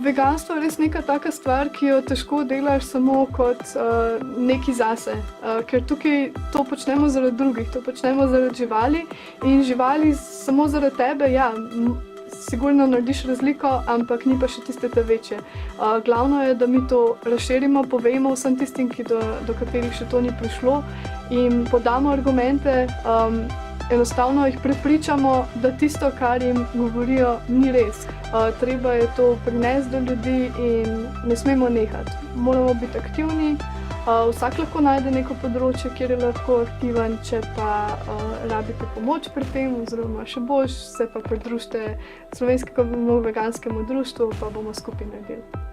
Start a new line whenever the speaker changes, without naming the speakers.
Veganstvo je res neka taka stvar, ki jo težko delaš samo kot nekaj zase, ker tukaj to počnemo zaradi drugih, to počnemo zaradi živali in živali samo zaradi tebe, ja, sigurno narediš razliko, ampak ni pa še tiste te večje. Glavno je, da mi to razširimo, povemo vsem tistim, do katerih še to ni prišlo in podamo argumente, enostavno jih prepričamo, da tisto, kar jim govorijo, ni res. Treba je to prinesti do ljudi in ne smemo nehati. Moramo biti aktivni, vsak lahko najde neko področje, kjer je lahko aktiven, če pa rabite pomoč pri tem, oziroma še boljše, se pa pridružite Slovenskemu veganskemu društvu, pa bomo skupaj naredili.